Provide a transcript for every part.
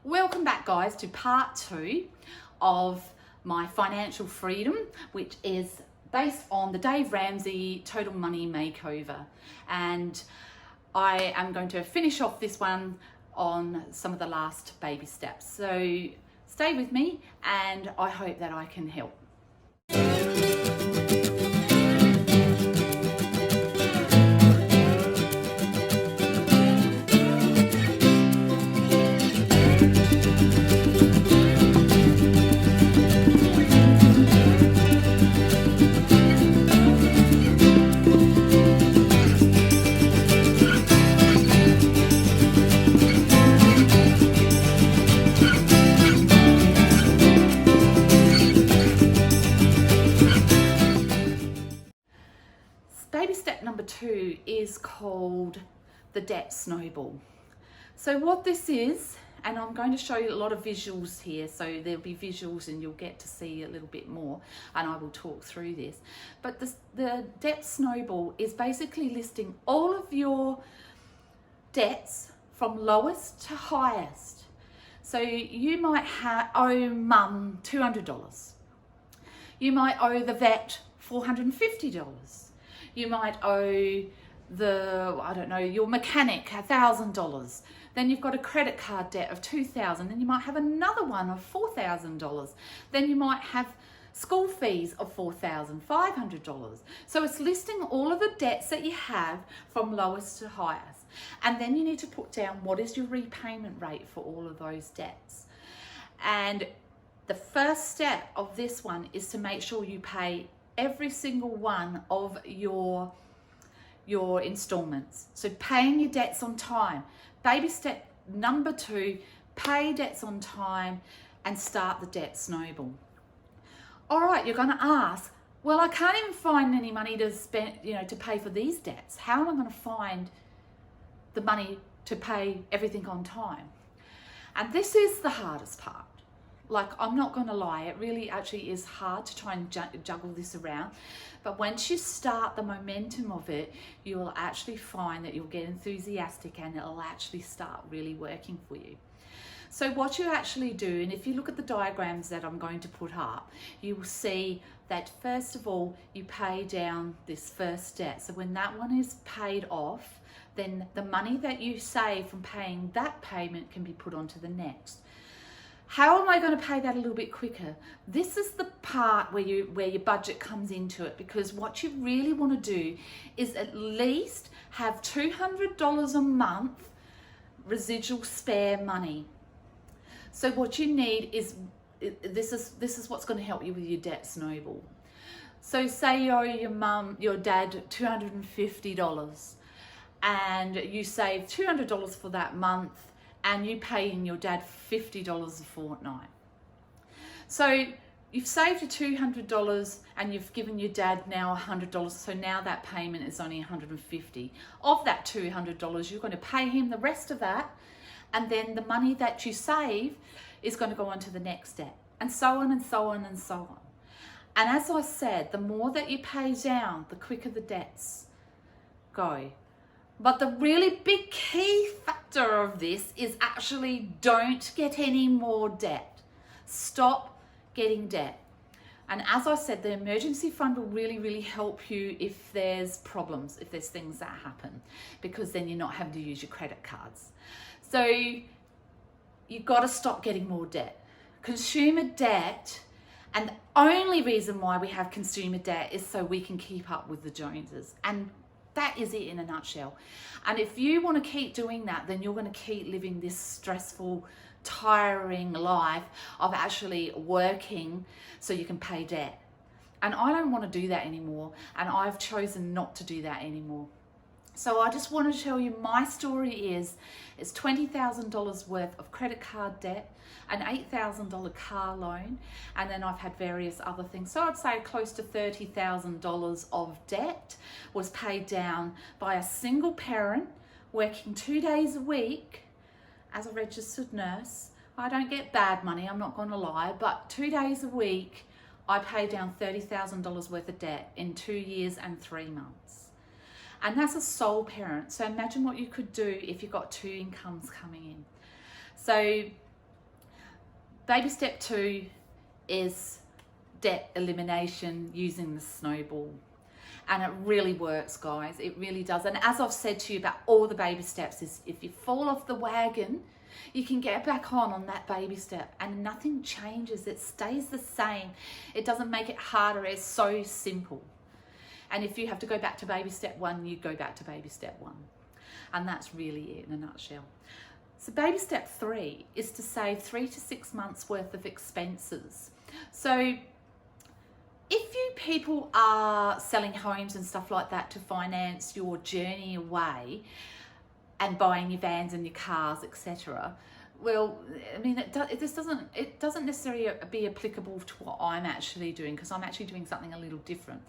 Welcome back, guys, to part 2 of my financial freedom, which is based on the Dave Ramsey Total Money Makeover. And I am going to finish off this one on some of the last baby steps. So stay with me and I hope that I can help. Baby step number 2 is called the debt snowball. So what this is, and I'm going to show you a lot of visuals here, so there'll be visuals and you'll get to see a little bit more, and I will talk through this. But the debt snowball is basically listing all of your debts from lowest to highest. So you might owe mum $200. You might owe the vet $450. You might owe your mechanic $1,000. Then you've got a credit card debt of $2,000. Then you might have another one of $4,000. Then you might have school fees of $4,500. So it's listing all of the debts that you have from lowest to highest. And then you need to put down what is your repayment rate for all of those debts. And the first step of this one is to make sure you pay every single one of your installments. So paying your debts on time. Baby step number 2, pay debts on time and start the debt snowball. All right, you're going to ask, well, I can't even find any money to spend, to pay for these debts. How am I going to find the money to pay everything on time? And this is the hardest part. Like, I'm not going to lie, it really actually is hard to try and juggle this around. But once you start the momentum of it, you will actually find that you'll get enthusiastic and it'll actually start really working for you. So what you actually do, and if you look at the diagrams that I'm going to put up, you will see that first of all, you pay down this first debt. So when that one is paid off, then the money that you save from paying that payment can be put onto the next. How am I going to pay that a little bit quicker? This is the part where your budget comes into it, because what you really want to do is at least have $200 a month residual spare money. So what you need is, this is what's going to help you with your debt snowball. So say you owe your dad $250 and you save $200 for that month, and you paying your dad $50 a fortnight. So you've saved your $200 and you've given your dad now $100. So now that payment is only $150. Of that $200, you're going to pay him the rest of that. And then the money that you save is going to go on to the next debt, and so on and so on and so on. And as I said, the more that you pay down, the quicker the debts go. But the really big key factor of this is actually don't get any more debt. Stop getting debt. And as I said, the emergency fund will really, really help you if there's problems, if there's things that happen, because then you're not having to use your credit cards. So you've got to stop getting more debt. Consumer debt, and the only reason why we have consumer debt is so we can keep up with the Joneses. And that is it in a nutshell. And if you want to keep doing that, then you're going to keep living this stressful, tiring life of actually working so you can pay debt. And I don't want to do that anymore. And I've chosen not to do that anymore. So I just want to tell you my story is $20,000 worth of credit card debt, an $8,000 car loan, and then I've had various other things. So I'd say close to $30,000 of debt was paid down by a single parent working 2 days a week as a registered nurse. I don't get bad money, I'm not going to lie, but 2 days a week I paid down $30,000 worth of debt in 2 years and 3 months. And that's a sole parent. So imagine what you could do if you've got 2 incomes coming in. So baby step 2 is debt elimination using the Snowball. And it really works, guys. It really does. And as I've said to you about all the baby steps, is if you fall off the wagon, you can get back on that baby step and nothing changes. It stays the same. It doesn't make it harder. It's so simple. And if you have to go back to baby step 1, you go back to baby step 1. And that's really it in a nutshell. So baby step 3 is to save 3 to 6 months worth of expenses. So if you people are selling homes and stuff like that to finance your journey away and buying your vans and your cars, etc., well, I mean, it doesn't necessarily be applicable to what I'm actually doing, because I'm actually doing something a little different.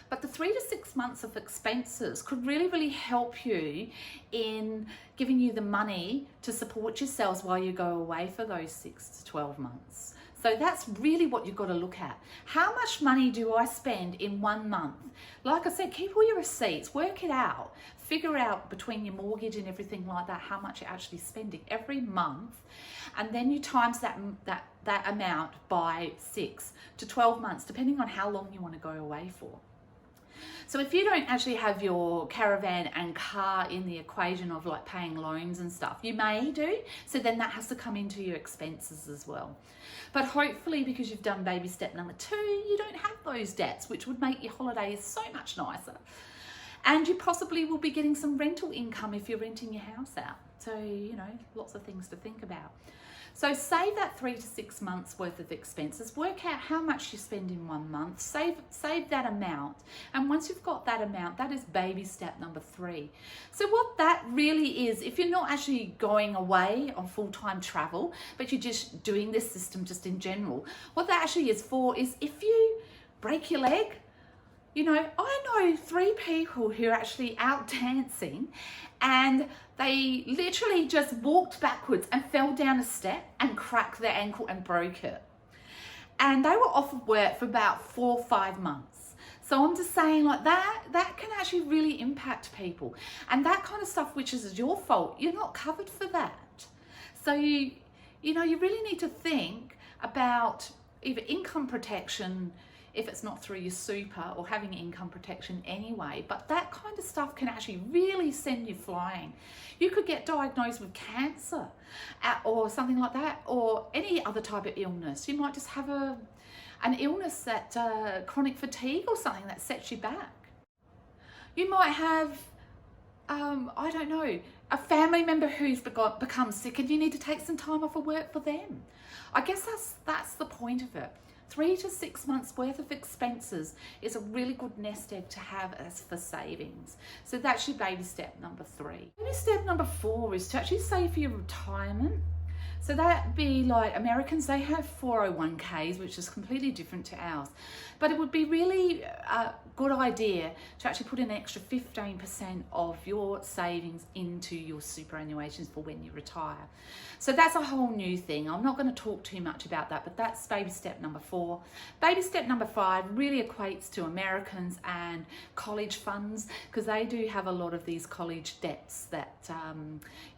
But the 3 to 6 months of expenses could really, really help you in giving you the money to support yourselves while you go away for those 6 to 12 months. So that's really what you've got to look at. How much money do I spend in 1 month? Like I said, keep all your receipts, work it out, figure out between your mortgage and everything like that how much you're actually spending every month, and then you times that amount by 6 to 12 months, depending on how long you want to go away for. So if you don't actually have your caravan and car in the equation of like paying loans and stuff, you may do, so then that has to come into your expenses as well. But hopefully, because you've done baby step number 2, you don't have those debts, which would make your holidays so much nicer. And you possibly will be getting some rental income if you're renting your house out. So, you know, lots of things to think about. So save that 3 to 6 months worth of expenses, work out how much you spend in 1 month, save that amount. And once you've got that amount, that is baby step number 3. So what that really is, if you're not actually going away on full-time travel, but you're just doing this system just in general, what that actually is for is if you break your leg, you know, I know 3 people who are actually out dancing and they literally just walked backwards and fell down a step and cracked their ankle and broke it. And they were off of work for about 4 or 5 months. So I'm just saying, like, that can actually really impact people. And that kind of stuff, which is your fault, you're not covered for that. So you know, you really need to think about either income protection, if it's not through your super, or having income protection anyway. But that kind of stuff can actually really send you flying. You could get diagnosed with cancer or something like that, or any other type of illness. You might just have an illness that chronic fatigue or something that sets you back. You might have, I don't know, a family member who's become sick and you need to take some time off of work for them. I guess that's the point of it. 3 to 6 months worth of expenses is a really good nest egg to have as for savings. So that's your baby step number 3. Baby step number 4 is to actually save for your retirement. So that'd be like Americans, they have 401ks, which is completely different to ours. But it would be really a good idea to actually put an extra 15% of your savings into your superannuations for when you retire. So that's a whole new thing. I'm not going to talk too much about that, but that's baby step number 4. Baby step number 5 really equates to Americans and college funds, because they do have a lot of these college debts that,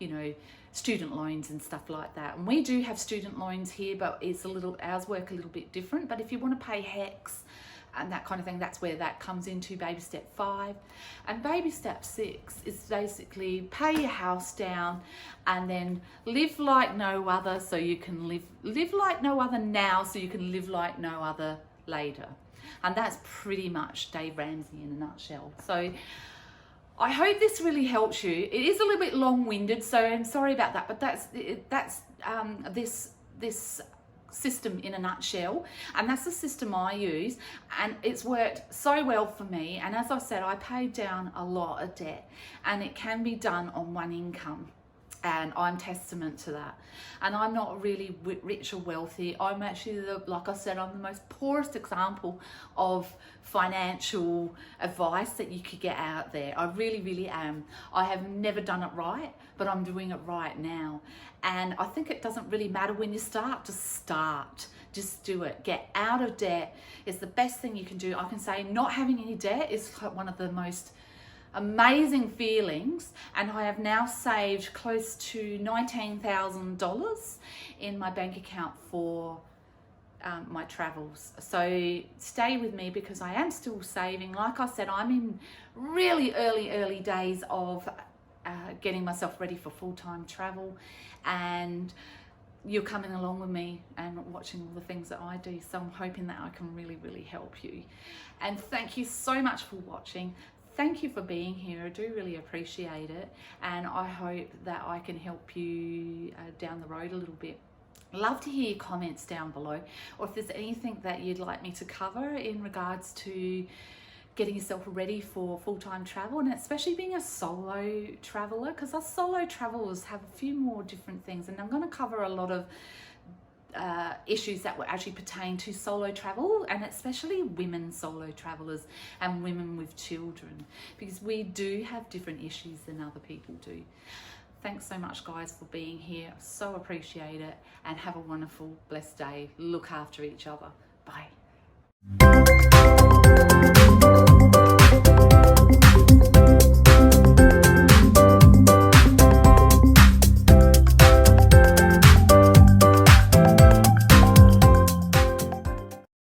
you know, student loans and stuff like that. And we do have student loans here, but it's ours work a little bit different. But if you want to pay HECS and that kind of thing, that's where that comes into baby step 5. And baby step 6 is basically pay your house down and then live like no other, so you can live like no other now, so you can live like no other later. And that's pretty much Dave Ramsey in a nutshell. So I hope this really helps you. It is a little bit long-winded, so I'm sorry about that, but that's this system in a nutshell, and that's the system I use, and it's worked so well for me. And as I said, I paid down a lot of debt, and it can be done on one income. And I'm testament to that. And I'm not really rich or wealthy. I'm actually, like I said, I'm the most poorest example of financial advice that you could get out there. I really, really am. I have never done it right, but I'm doing it right now. And I think it doesn't really matter when you start, just start. Just do it. Get out of debt is the best thing you can do. I can say not having any debt is one of the most amazing feelings, and I have now saved close to $19,000 in my bank account for my travels. So stay with me because I am still saving. Like I said, I'm in really early days of getting myself ready for full-time travel, and you're coming along with me and watching all the things that I do. So I'm hoping that I can really help you. And thank you so much for watching. Thank you for being here. I do really appreciate it, and I hope that I can help you down the road a little bit. Love to hear your comments down below, or if there's anything that you'd like me to cover in regards to getting yourself ready for full-time travel, and especially being a solo traveler, because us solo travelers have a few more different things, and I'm going to cover a lot of issues that will actually pertain to solo travel, and especially women solo travelers and women with children, because we do have different issues than other people do. Thanks so much, guys, for being here. So appreciate it, and have a wonderful, blessed day. Look after each other. Bye.